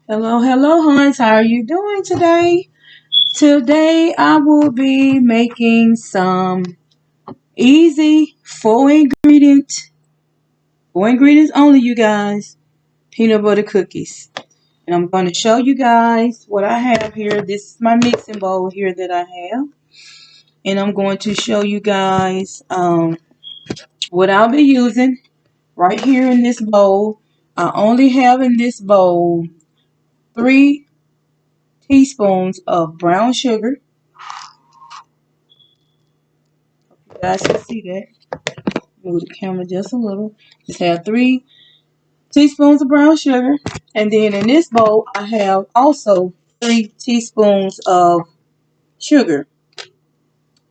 Hello, hello, Huns. How are you doing today? Today I will be making some easy four ingredients only, you guys, peanut butter cookies. And I'm going to show you guys what I have here. This is my mixing bowl here that I have. And I'm going to show you guys what I'll be using right here in this bowl. I only have in this bowl 3 teaspoons of brown sugar. You guys can see that. Move the camera just a little. Just have 3 teaspoons of brown sugar. And then in this bowl, I have also 3 teaspoons of sugar.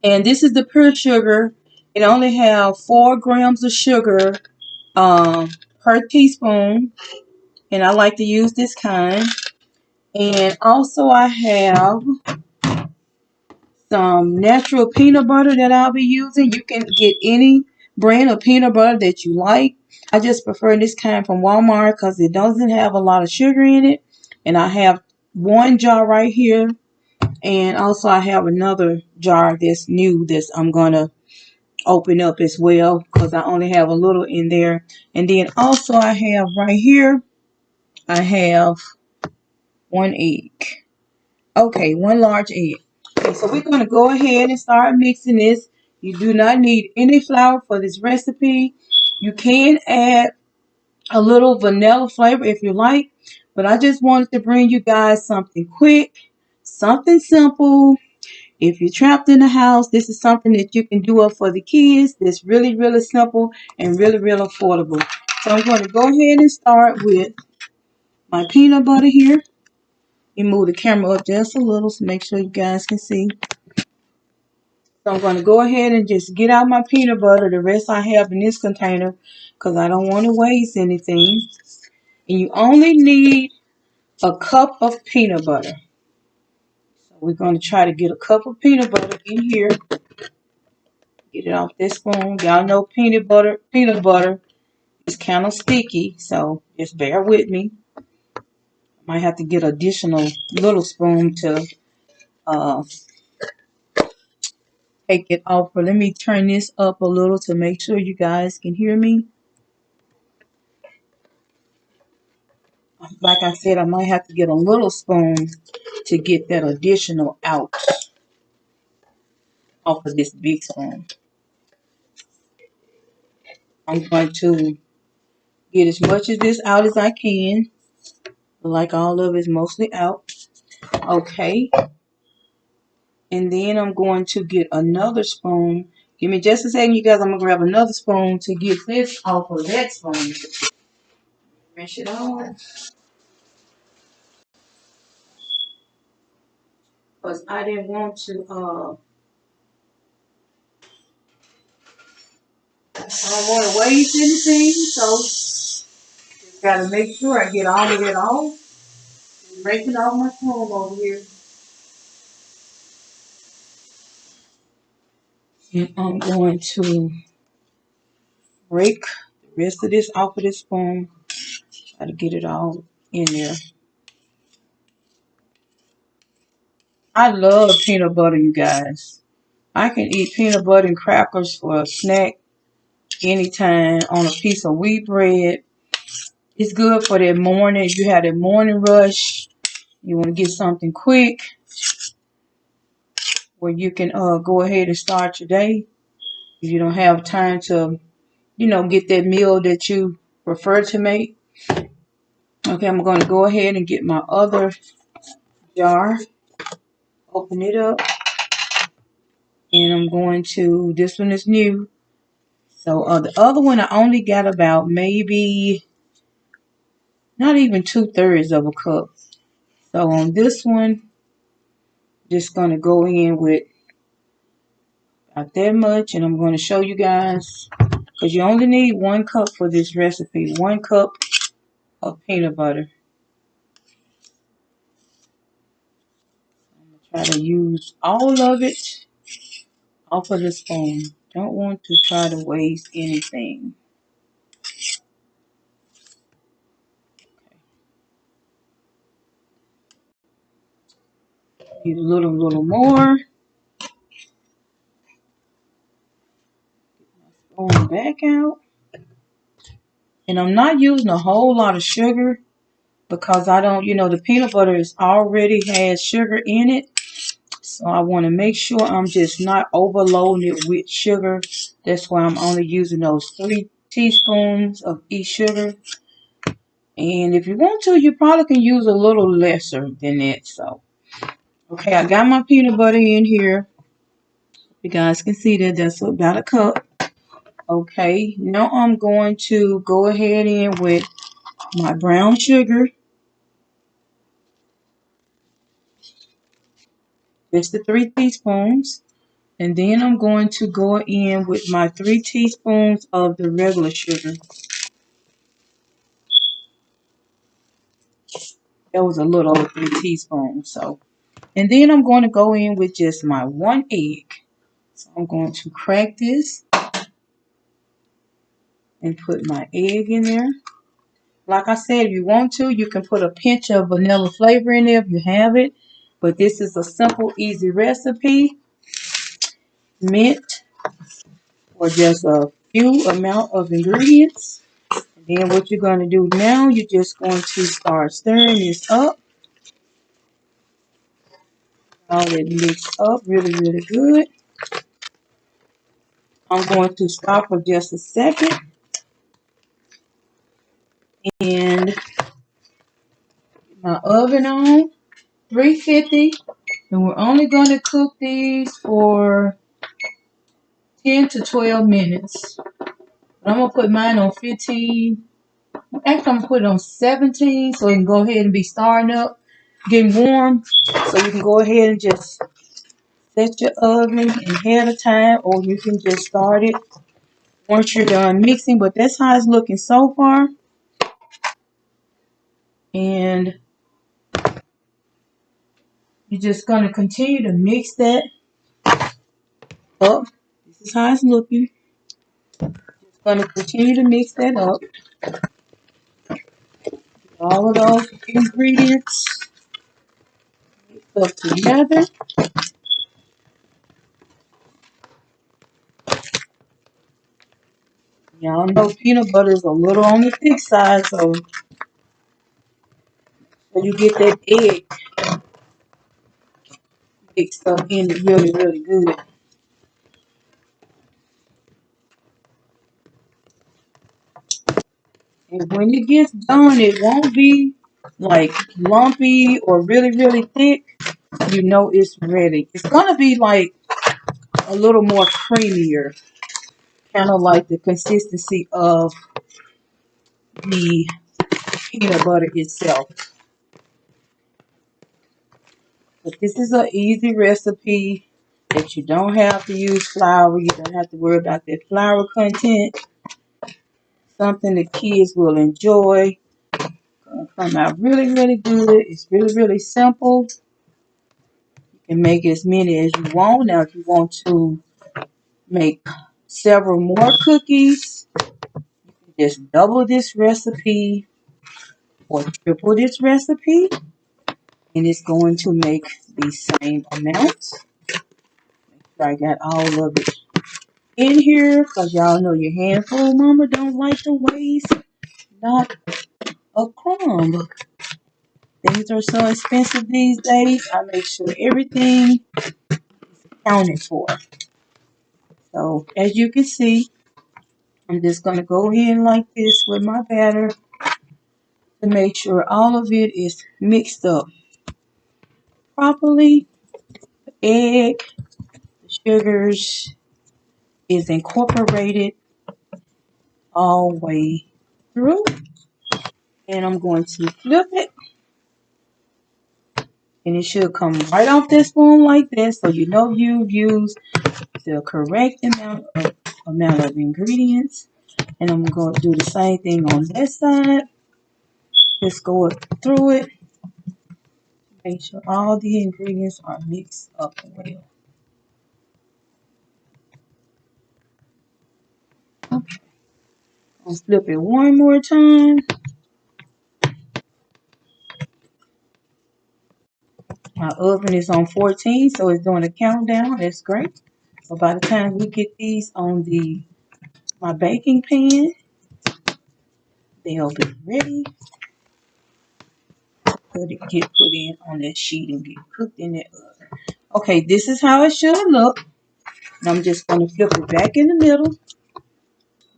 And this is the pure sugar. It only have 4 grams of sugar per teaspoon. And I like to use this kind. And also I have some natural peanut butter that I'll be using. You can get any brand of peanut butter that you like. I just prefer this kind from Walmart because it doesn't have a lot of sugar in it. And I have one jar right here. And also I have another jar that's new that I'm going to open up as well because I only have a little in there. And then also I have right here, I have 1 egg. Okay, 1 large egg. Okay, so we're going to go ahead and start mixing this. You do not need any flour for this recipe. You can add a little vanilla flavor if you like. But I just wanted to bring you guys something quick, something simple. If you're trapped in the house, this is something that you can do up for the kids. That's really, really simple and really, really affordable. So I'm going to go ahead and start with my peanut butter here. You move the camera up just a little to make sure you guys can see. So I'm going to go ahead and just get out my peanut butter. The rest I have in this container because I don't want to waste anything. And you only need a cup of peanut butter. So we're going to try to get a cup of peanut butter in here. Get it off this spoon. Y'all know peanut butter is kind of sticky. So just bear with me. Might have to get additional little spoon to take it off. But let me turn this up a little to make sure you guys can hear me. Like I said, I might have to get a little spoon to get that additional out off of this big spoon. I'm going to get as much of this out as I can. Like all of it's mostly out. Okay. And then I'm going to get another spoon. Give me just a second, you guys. I'm going to grab another spoon to get this off of that spoon. Rinse it off. Because I didn't want to, I don't want to waste anything. So, just got to make sure I get all of it off. Breaking off my comb over here. And I'm going to break the rest of this off of this spoon. Try to get it all in there. I love peanut butter, you guys. I can eat peanut butter and crackers for a snack anytime on a piece of wheat bread. It's good for that morning. If you have that morning rush, you want to get something quick where you can go ahead and start your day. If you don't have time to, get that meal that you prefer to make. Okay, I'm going to go ahead and get my other jar. Open it up. And I'm going to, this one is new. So the other one I only got about maybe not even 2/3 of a cup. So on this one, just going to go in with about that much. And I'm going to show you guys. Because you only need 1 cup for this recipe. 1 cup of peanut butter. I'm going to try to use all of it off of the spoon. Don't want to try to waste anything. Need a little more. Going back out. And I'm not using a whole lot of sugar because I don't, the peanut butter is already has sugar in it. So I want to make sure I'm just not overloading it with sugar. That's why I'm only using those 3 teaspoons of each sugar. And if you want to, you probably can use a little lesser than that. So, okay, I got my peanut butter in here. You guys can see that that's about a cup. Okay, now I'm going to go ahead in with my brown sugar. Just the 3 teaspoons. And then I'm going to go in with my 3 teaspoons of the regular sugar. That was a little over 3 teaspoons. So, and then I'm going to go in with just my 1 egg. So I'm going to crack this and put my egg in there. Like I said, if you want to, you can put a pinch of vanilla flavor in there if you have it. But this is a simple, easy recipe. Mint or just a few amount of ingredients. And then what you're going to do now, you're just going to start stirring this up. All it mixed up really good. I'm going to stop for just a second and get my oven on 350, and we're only going to cook these for 10 to 12 minutes. But I'm going to put mine on 15. Actually, I'm going to put it on 17 so it can go ahead and be starting up, getting warm. So you can go ahead and just set your oven ahead of time, or you can just start it once you're done mixing. But that's how it's looking so far. And you're just going to continue to mix that up. This is how it's looking. Just going to continue to mix that up. All of those ingredients mixed up together. Y'all know peanut butter is a little on the thick side, so you get that egg mixed up in it really good. And when it gets done, it won't be like lumpy or really thick. You know it's ready. It's gonna be like a little more creamier, kind of like the consistency of the peanut butter itself. But this is an easy recipe that you don't have to use flour. You don't have to worry about that flour content. Something the kids will enjoy. Gonna come out really good. It's really simple. You can make as many as you want. Now, if you want to make several more cookies, just double this recipe or triple this recipe, and it's going to make the same amount. I got all of it in here because y'all know your handful mama don't like to waste not a crumb. Things are so expensive these days. I make sure everything is accounted for. So as you can see, I'm just going to go in like this with my batter to make sure all of it is mixed up properly. The egg, the sugars is incorporated all the way through. And I'm going to flip it. And it should come right off this spoon like this. So you know you've used the correct amount of ingredients. And I'm going to do the same thing on this side. Just go through it. Make sure all the ingredients are mixed up well. Okay. I'll flip it one more time. My oven is on 14, so it's doing a countdown. That's great. So by the time we get these on my baking pan, they'll be ready. Get put in on that sheet and get cooked in that oven. Okay, this is how it should look. And I'm just going to flip it back in the middle.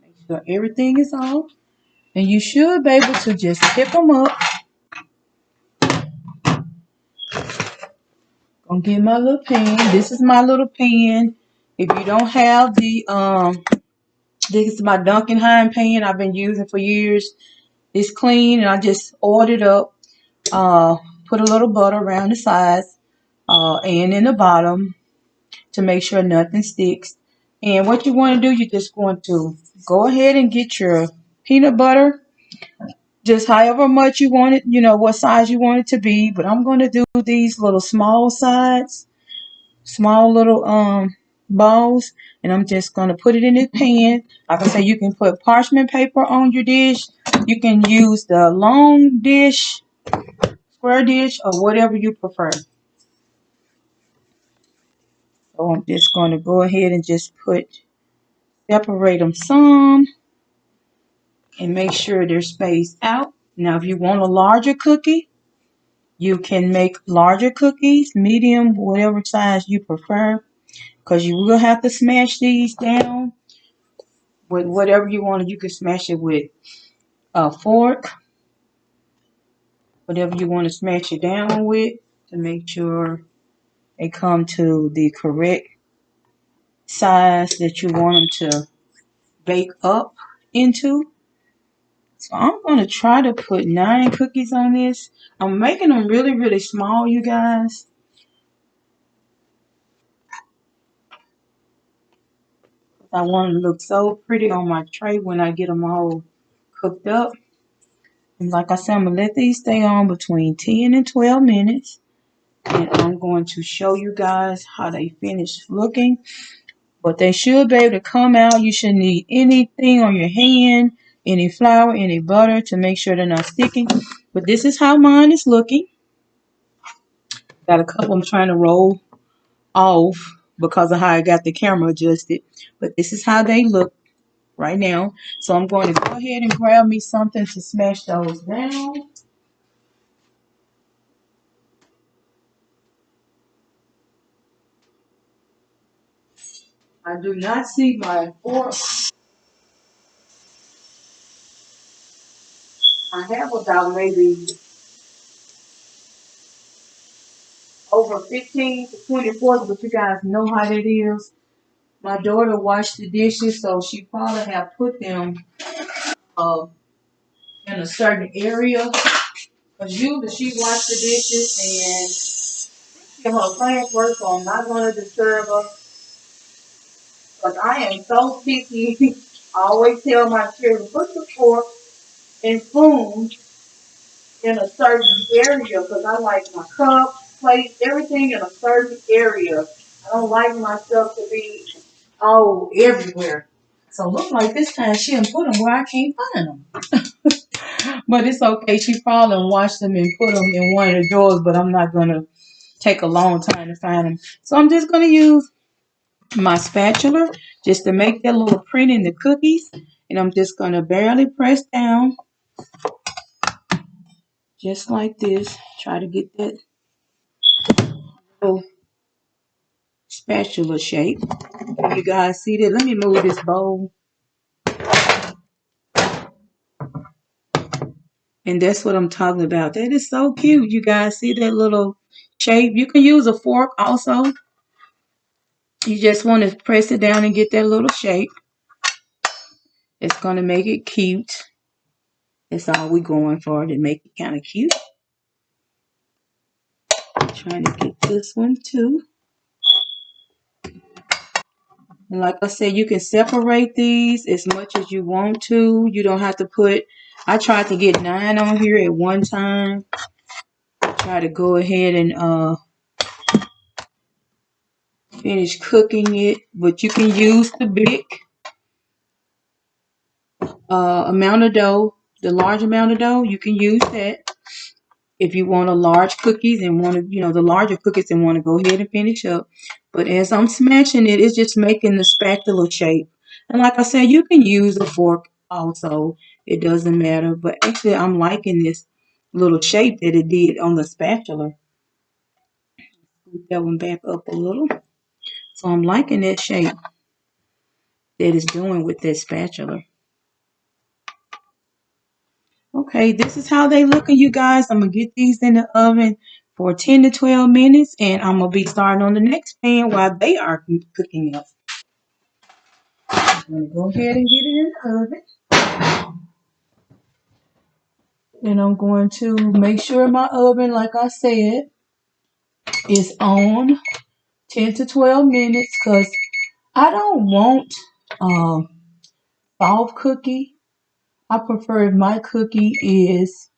Make sure everything is on. And you should be able to just pick them up. Gonna get my little pan. This is my little pan. If you don't have this is my Duncan Hine pan I've been using for years. It's clean and I just oiled it up. Put a little butter around the sides and in the bottom to make sure nothing sticks. And what you want to do, you're just going to go ahead and get your peanut butter, just however much you want it, what size you want it to be. But I'm going to do these little small sides, small little balls, and I'm just going to put it in this pan. Like I say, you can put parchment paper on your dish. You can use the long dish, square dish, or whatever you prefer. So I'm just going to go ahead and just separate them some and make sure they're spaced out. Now, if you want a larger cookie, you can make larger cookies, medium, whatever size you prefer, because you will have to smash these down with whatever you want. You can smash it with a fork, whatever you want to smash it down with to make sure they come to the correct size that you want them to bake up into. So I'm going to try to put 9 cookies on this. I'm making them really, really small, you guys. I want them to look so pretty on my tray when I get them all cooked up. And like I said, I'm going to let these stay on between 10 and 12 minutes. And I'm going to show you guys how they finish looking. But they should be able to come out. You shouldn't need anything on your hand, any flour, any butter to make sure they're not sticking. But this is how mine is looking. Got a couple I'm trying to roll off because of how I got the camera adjusted. But this is how they look right now. So I'm going to go ahead and grab me something to smash those down. I do not see my fork. I have about maybe over 15 to 20 forks, but you guys know how that is. My daughter washed the dishes, so she probably have put them in a certain area. Because usually she washed the dishes and give her plants work, so I'm not going to disturb her. Because I am so picky. I always tell my children, put the fork and spoon in a certain area because I like my cups, plates, everything in a certain area. I don't like my stuff to be all everywhere. So look like this time she didn't put them where I can't find them. But it's okay. She probably washed them and put them in one of the drawers, but I'm not going to take a long time to find them. So I'm just going to use my spatula just to make that little print in the cookies. And I'm just going to barely press down just like this. Try to get that little spatula shape. You guys see that? Let me move this bowl. And that's what I'm talking about. That is so cute. You guys see that little shape? You can use a fork also. You just want to press it down and get that little shape. It's going to make it cute. That's all we're going for, to make it kind of cute. I'm trying to get this one too. And like I said, you can separate these as much as you want to. You don't have to put, I tried to get 9 on here at one time. Try to go ahead and finish cooking it. But you can use the big amount of dough, the large amount of dough. You can use that. if you want a large cookies and want to, the larger cookies and want to go ahead and finish up. But as I'm smashing it, it's just making the spatula shape. And like I said, you can use a fork also. It doesn't matter. But actually, I'm liking this little shape that it did on the spatula. Scoot that one back up a little. So I'm liking that shape that it's doing with that spatula. Okay, this is how they looking, you guys. I'm going to get these in the oven for 10 to 12 minutes, and I'm going to be starting on the next pan while they are cooking up. I'm going to go ahead and get it in the oven. And I'm going to make sure my oven, like I said, is on 10 to 12 minutes because I don't want soft cookie. I prefer if my cookie is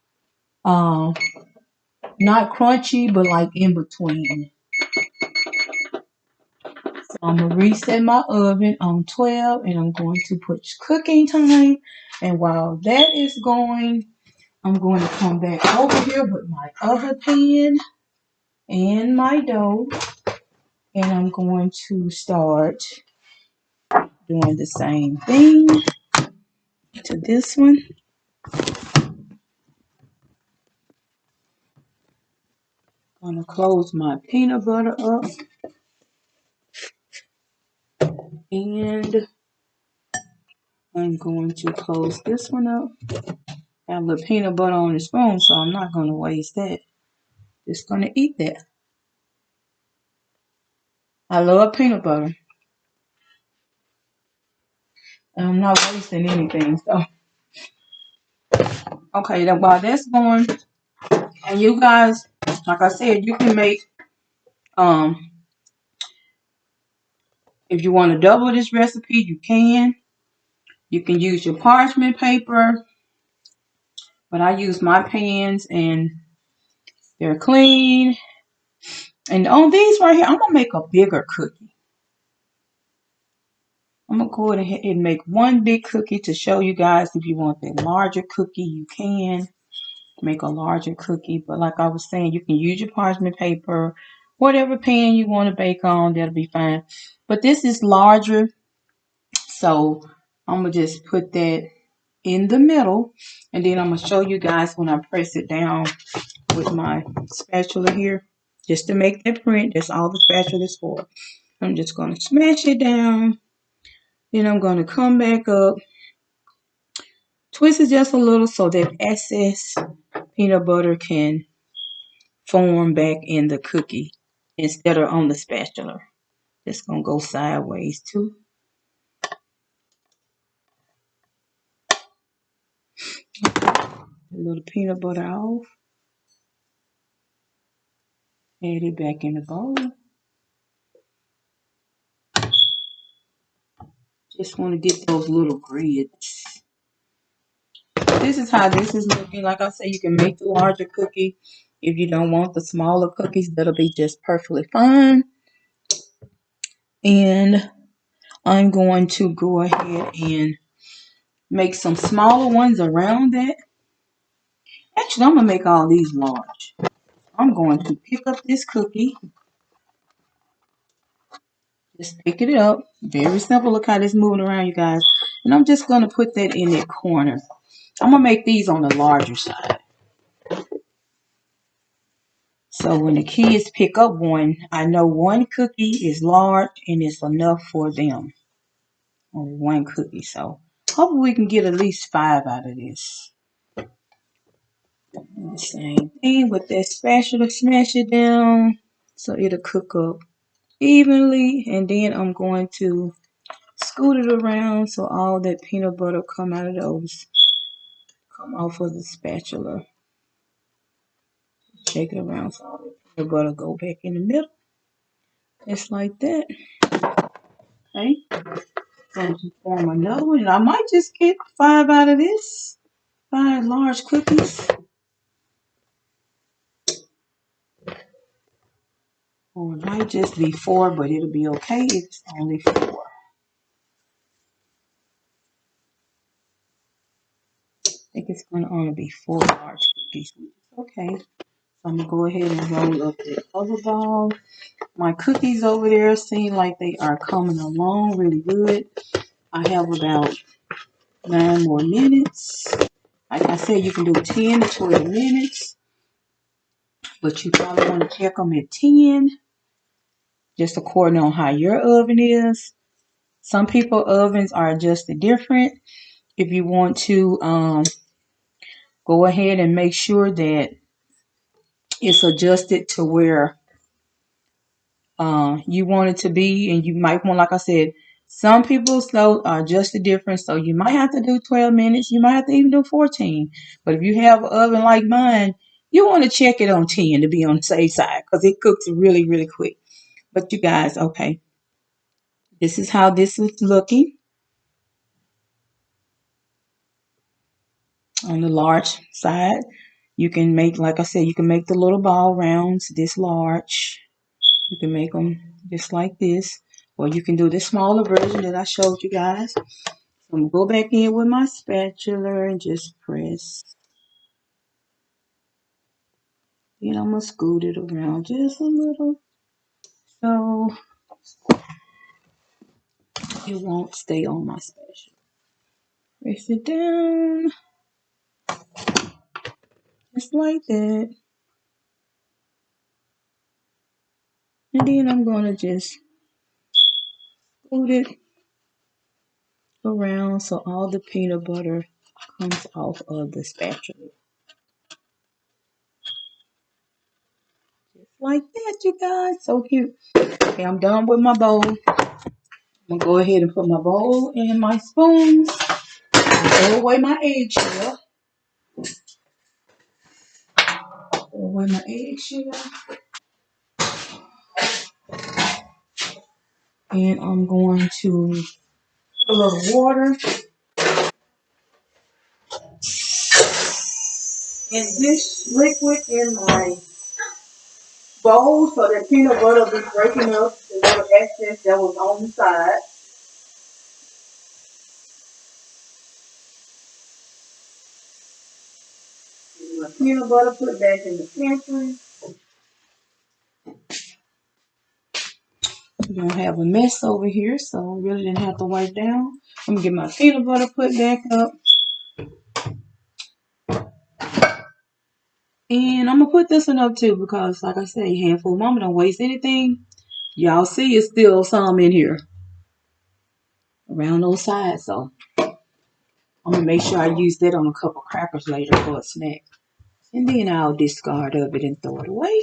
not crunchy, but like in between. So I'm going to reset my oven on 12 and I'm going to push cooking time. And while that is going, I'm going to come back over here with my other pan and my dough. And I'm going to start doing the same thing to this one. I'm going to close my peanut butter up. And I'm going to close this one up. I have the peanut butter on the spoon, so I'm not going to waste that. Just going to eat that. I love peanut butter. I'm not wasting anything, so. Okay, then while that's going, and you guys, like I said, you can make, if you want to double this recipe, you can. You can use your parchment paper, but I use my pans and they're clean. And on these right here, I'm going to make a bigger cookie. I'm going to go ahead and make one big cookie to show you guys if you want the larger cookie, you can make a larger cookie. But like I was saying, you can use your parchment paper, whatever pan you want to bake on, that'll be fine. But this is larger, so I'm going to just put that in the middle. And then I'm going to show you guys when I press it down with my spatula here, just to make that print. That's all the spatula is for. I'm just going to smash it down. Then I'm going to come back up, twist it just a little so that excess peanut butter can form back in the cookie instead of on the spatula. It's going to go sideways too. A little peanut butter off. Add it back in the bowl. Just want to get those little grids. This is how this is looking. Like I said, you can make the larger cookie. If you don't want the smaller cookies, that'll be just perfectly fine. And I'm going to go ahead and make some smaller ones around that. Actually, I'm going to make all these large. I'm going to pick up this cookie. Just pick it up. Very simple. Look how this moving around, you guys. And I'm just going to put that in that corner. I'm going to make these on the larger side. So when the kids pick up one, I know one cookie is large and it's enough for them. Only one cookie. So hopefully we can get at least 5 out of this. And the same thing with that spatula, smash it down so it'll cook up evenly. And then I'm going to scoot it around so all that peanut butter come out of those, come off of the spatula. Shake it around so all the peanut butter go back in the middle. Just like that. Okay. Going to form another one. And I might just get 5 out of this. 5 large cookies. Or it might just be 4, but it'll be okay if it's only 4. I think it's going to only be 4 large cookies. Okay. So I'm going to go ahead and roll up the other ball. My cookies over there seem like they are coming along really good. I have about 9 more minutes. Like I said, you can do 10 to 12 minutes, but you probably want to check them at 10, just according on how your oven is. Some people ovens are adjusted different. If you want to go ahead and make sure that it's adjusted to where you want it to be, and you might want, like I said, some people's slow are adjusted different, so you might have to do 12 minutes. You might have to even do 14. But if you have an oven like mine, you want to check it on 10 to be on the safe side because it cooks really, really quick. But you guys, okay, this is how this is looking on the large side. You can make, like I said, you can make the little ball rounds this large. You can make them just like this, or you can do the smaller version that I showed you guys. So I'm going to go back in with my spatula and just press. Then I'm going to scoot it around just a little so it won't stay on my spatula. Press it down just like that. And then I'm going to just scoot it around so all the peanut butter comes off of the spatula. Just like that, you guys. So cute. Okay, I'm done with my bowl. I'm going to go ahead and put my bowl and my spoons. Throw away my eggshell. Throw away my eggshell. And I'm going to put a little water. And this liquid in my bowl so that peanut butter will be breaking up the little excess that was on the side. Get my peanut butter put back in the pantry. We don't have a mess over here, so I really didn't have to wipe down. I'm gonna get my peanut butter put back up. And I'm gonna put this one up too because like I said, handful mama don't waste anything. Y'all see it's still some in here around those sides, so I'm gonna make sure I use that on a couple crackers later for a snack. And then I'll discard of it and throw it away.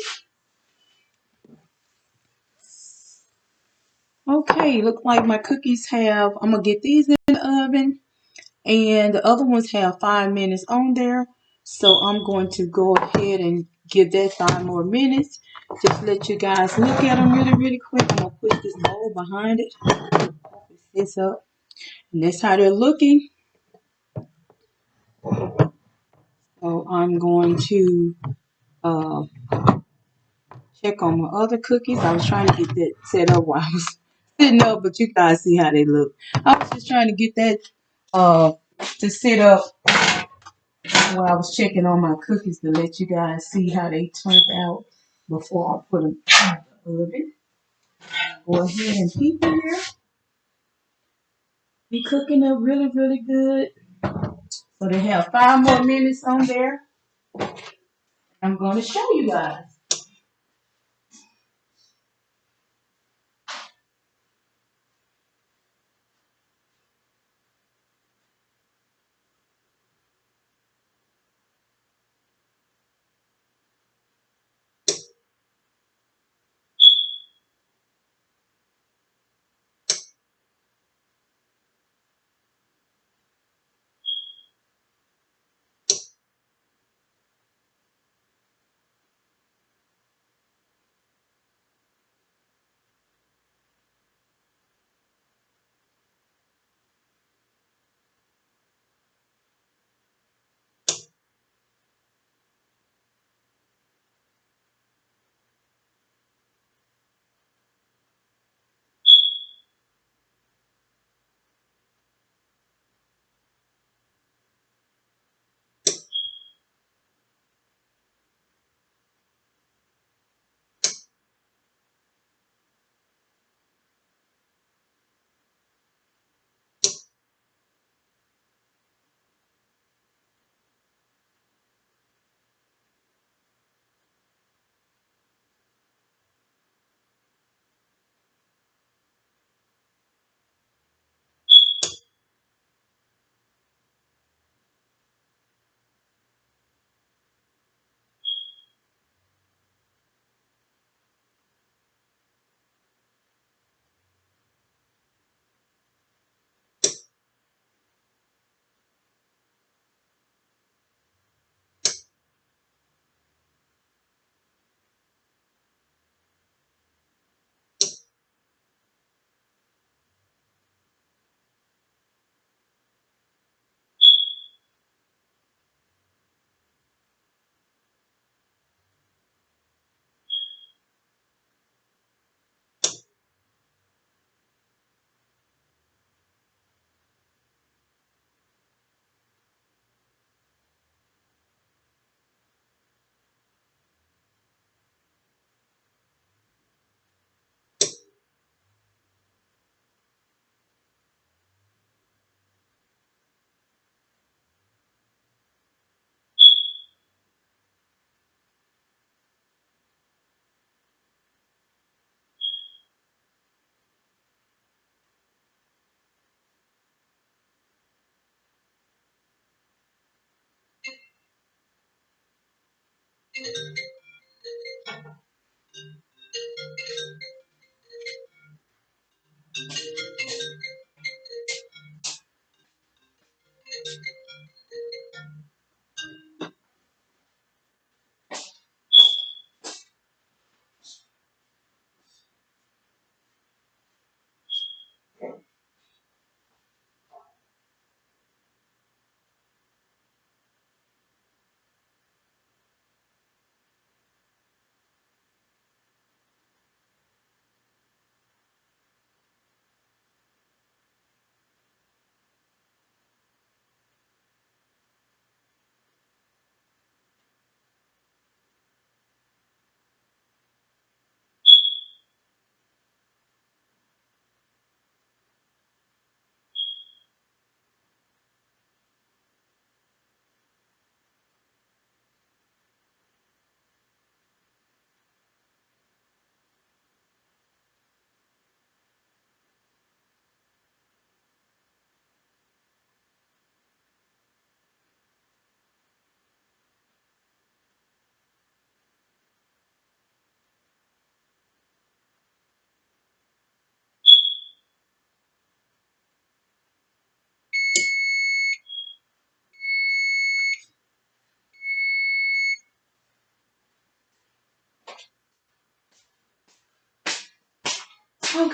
Okay, look like my cookies have, I'm gonna get these in the oven. And the other ones have 5 minutes on there. So I'm going to go ahead and give that 5 more minutes. Just let you guys look at them really, really quick. I'm going to put this bowl behind it. Open this up. And that's how they're looking. So I'm going to uh, check on my other cookies. I was trying to get that set up while I was sitting up, but you guys see how they look. I was just trying to get that to set up while I was checking on my cookies to let you guys see how they turned out before I put them in the oven. Go ahead and keep them here. Be cooking up really, really good. So they have 5 more minutes on there. I'm going to show you guys.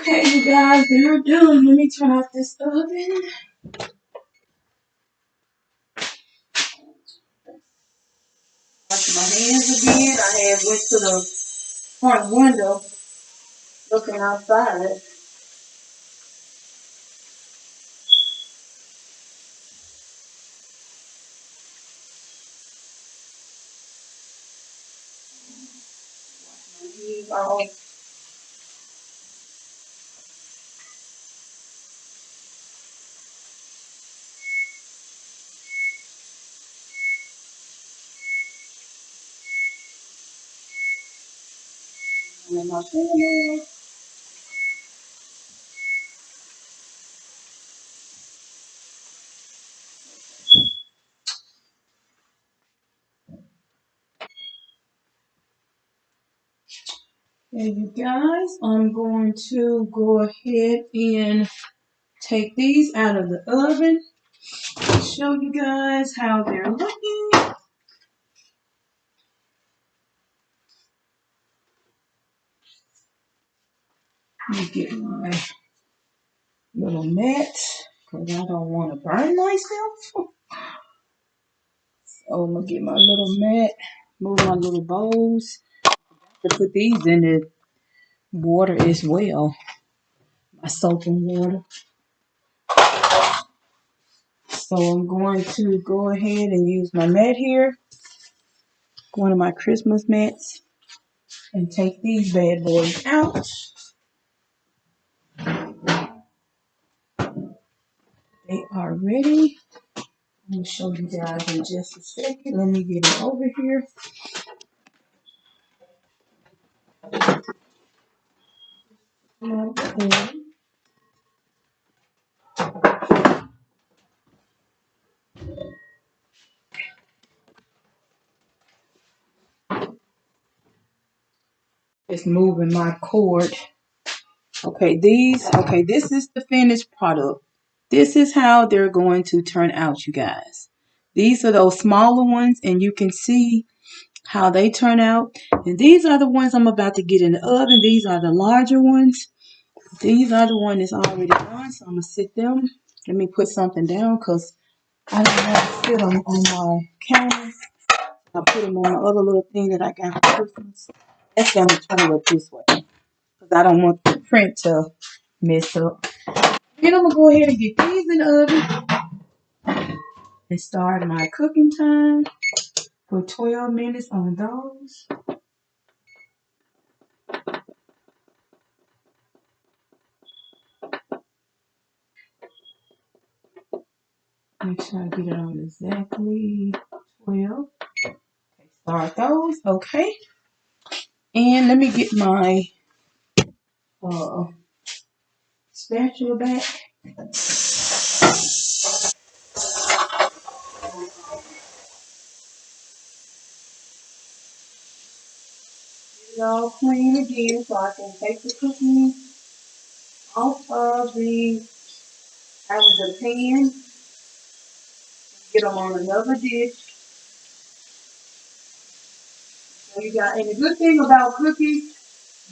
Okay, you guys, they're done. Let me turn off this oven. Wash my hands again. I had went to the front window looking outside. Oh, and my fingers. There you guys. I'm going to go ahead and take these out of the oven. Show you guys how they're looking. Let me get my little mat because I don't want to burn myself. So I'm gonna get my little mat, move my little bowls to put these in the water as well. My soap and water. So I'm going to go ahead and use my mat here, one of my Christmas mats, and take these bad boys out. They are ready. I'm going to show you guys in just a second. Let me get it over here. Okay. Just moving my cord. Okay, this is the finished product. This is how they're going to turn out, you guys. These are those smaller ones, and you can see how they turn out. And these are the ones I'm about to get in the oven. These are the larger ones. These are the ones that's already done, so I'm going to sit them. Let me put something down because I don't want to sit them on my counter. I put them on the other little thing that I got for Christmas. That's going to turn it up this way because I don't want the print to mess up. Then I'm going to go ahead and get these in the oven and start my cooking time for 12 minutes on those. Make sure I get it on exactly 12. Okay, start those. Okay. And let me get my uh, spatula back. Get it all clean again so I can take the cooking off of out of the pan. Get them on another dish. So you got, and the good thing about cookies,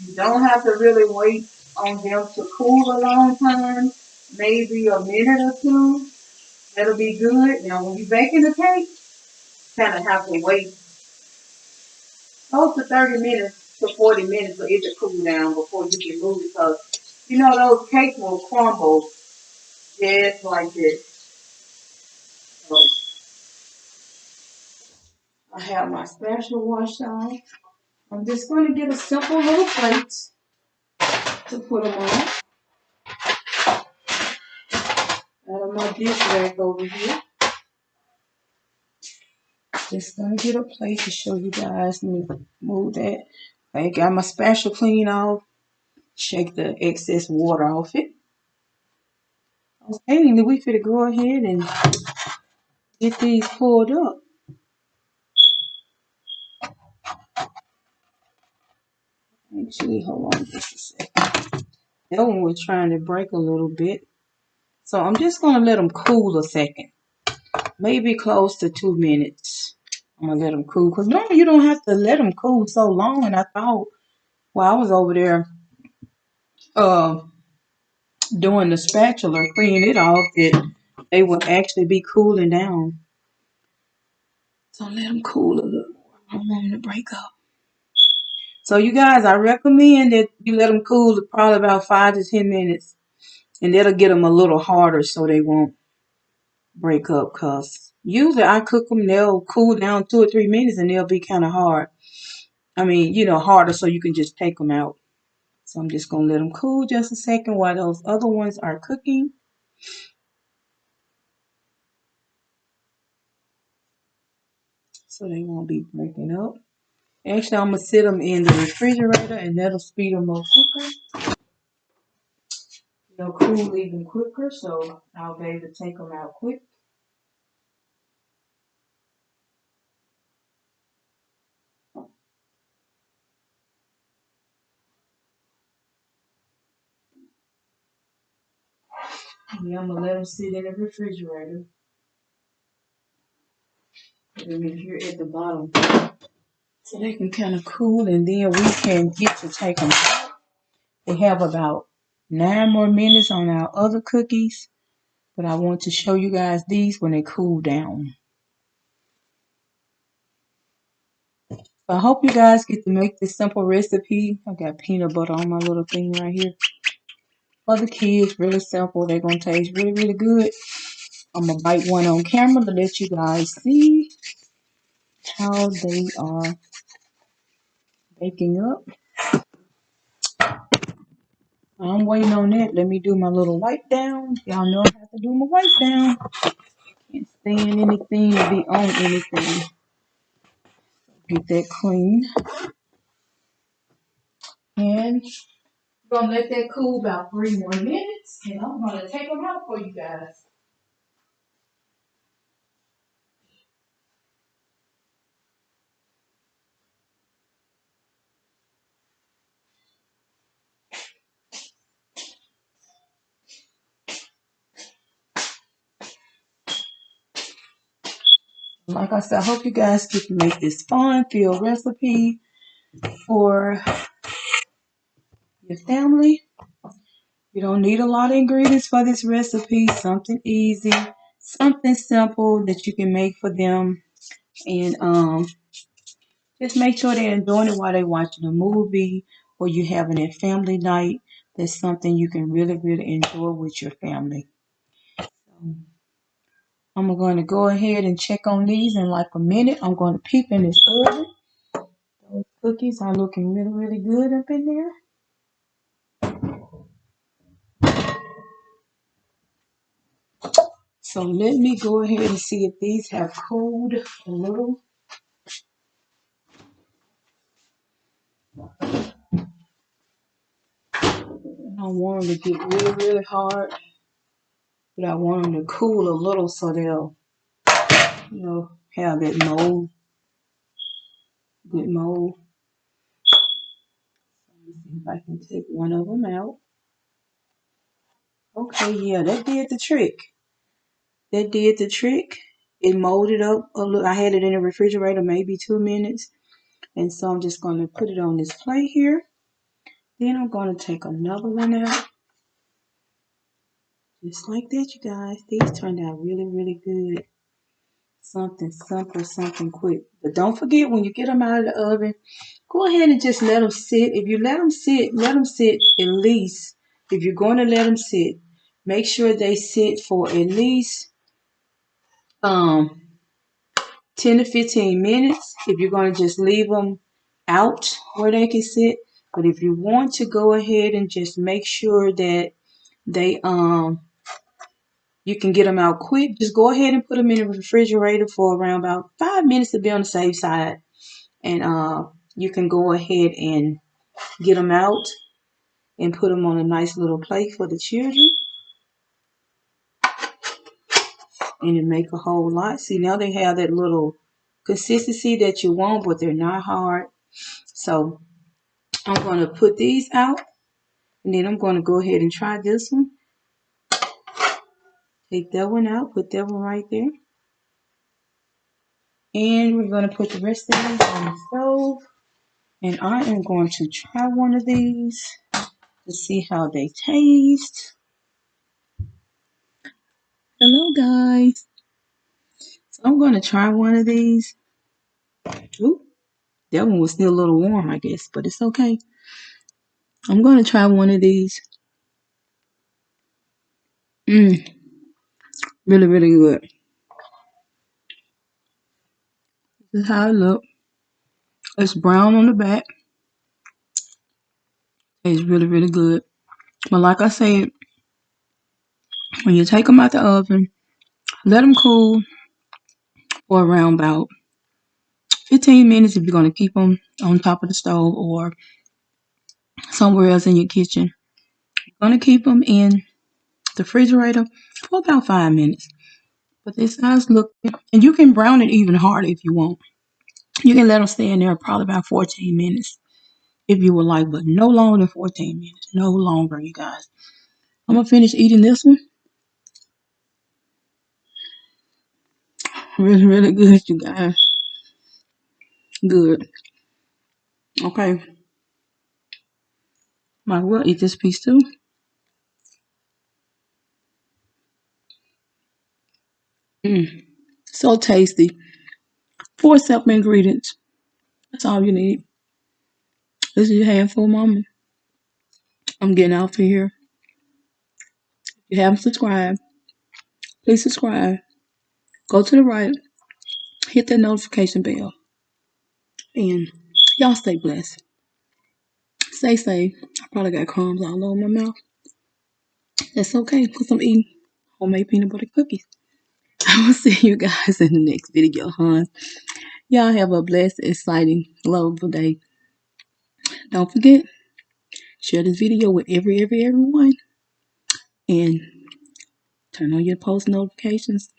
you don't have to really wait on them to cool a long time. Maybe a minute or two. That'll be good. Now when you're baking the cake, kind of have to wait close to 30 minutes to 40 minutes for it to cool down before you can move it. Because, you know, those cakes will crumble just like this. So I have my spatula washed off. I'm just going to get a simple little plate to put them on. Out of my dish rag over here. Just going to get a plate to show you guys. Let me move that. I got my spatula clean off. Shake the excess water off it. Okay, and then we finna go ahead and get these pulled up. Actually, hold on just a second. That one was trying to break a little bit. So I'm just going to let them cool a second. Maybe close to 2 minutes. I'm going to let them cool. Because normally you don't have to let them cool so long. And I thought, while I was over there doing the spatula, cleaning it off, that they will actually be cooling down. So let them cool a little more. I don't want them to break up. So you guys, I recommend that you let them cool probably about 5 to 10 minutes. And that'll get them a little harder so they won't break up. Because usually I cook them, they'll cool down 2 or 3 minutes and they'll be kind of hard. I mean, harder so you can just take them out. So I'm just going to let them cool just a second while those other ones are cooking. So they won't be breaking up. Actually, I'm going to sit them in the refrigerator and that'll speed them up quicker. They'll cool even quicker, so I'll be able to take them out quick. Yeah, I'm going to let them sit in the refrigerator. Put them in here at the bottom so they can kind of cool, and then we can get to take them out. They have about 9 more minutes on our other cookies, but I want to show you guys these when they cool down. So I hope you guys get to make this simple recipe. I got peanut butter on my little thing right here. For the kids, really simple. They're going to taste really, really good. I'm going to bite one on camera to let you guys see how they are baking up. I'm waiting on that. Let me do my little wipe down. Y'all know I have to do my wipe down. Can't stand anything to be on anything. Get that clean. And I'm going to let that cool about 3 more minutes. And I'm going to take them out for you guys. Like I said, I hope you guys get to make this fun-filled recipe for your family. You don't need a lot of ingredients for this recipe. Something easy, something simple that you can make for them. And just make sure they're enjoying it while they're watching a movie or you're having a family night. That's something you can really, really enjoy with your family. So I'm going to go ahead and check on these in like a minute. I'm going to peep in this oven. Those cookies are looking really, really good up in there. So let me go ahead and see if these have cooled a little. I don't want them to get really, really hard, but I want them to cool a little so they'll, have that mold, good mold. Let me see if I can take one of them out. Okay, yeah, that did the trick. That did the trick. It molded up a little. I had it in the refrigerator maybe 2 minutes. And so I'm just going to put it on this plate here. Then I'm going to take another one out. Just like that, you guys. These turned out really, really good. Something simple, something quick. But don't forget, when you get them out of the oven, go ahead and just let them sit. If you let them sit at least. If you're going to let them sit, make sure they sit for at least 10 to 15 minutes. If you're going to just leave them out where they can sit. But if you want to go ahead and just make sure that they you can get them out quick, just go ahead and put them in the refrigerator for around about 5 minutes to be on the safe side. And you can go ahead and get them out and put them on a nice little plate for the children. And it make a whole lot. See, now they have that little consistency that you want, but they're not hard. So I'm going to put these out. And then I'm going to go ahead and try this one. Take that one out. Put that one right there. And we're going to put the rest of these on the stove. And I am going to try one of these to see how they taste. Hello, guys. So I'm going to try one of these. Ooh, that one was still a little warm, I guess, but it's okay. I'm going to try one of these. Mmm, really, really good. This is how it looks. It's brown on the back. It's really, really good. But like I said, when you take them out the oven, let them cool for around about 15 minutes if you're going to keep them on top of the stove or somewhere else in your kitchen. You're going to keep them in the refrigerator for about 5 minutes. But this nice look, and you can brown it even harder if you want. You can let them stay in there probably about 14 minutes if you would like, but no longer than 14 minutes. No longer, you guys. I'm going to finish eating this one. Really, really good, you guys. Good. Okay. Might as well eat this piece too. Mmm. So tasty. 4 simple ingredients. That's all you need. This is your handful, mama. I'm getting out of here. If you haven't subscribed, please subscribe. Go to the right, hit that notification bell, and y'all stay blessed. Stay safe. I probably got crumbs all over my mouth. That's okay because I'm eating homemade peanut butter cookies. I will see you guys in the next video, huh? Y'all have a blessed, exciting, lovable day. Don't forget, share this video with everyone. And turn on your post notifications.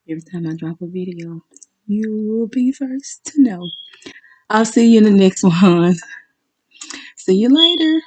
Every time I drop a video, you will be first to know. I'll see you in the next one. See you later.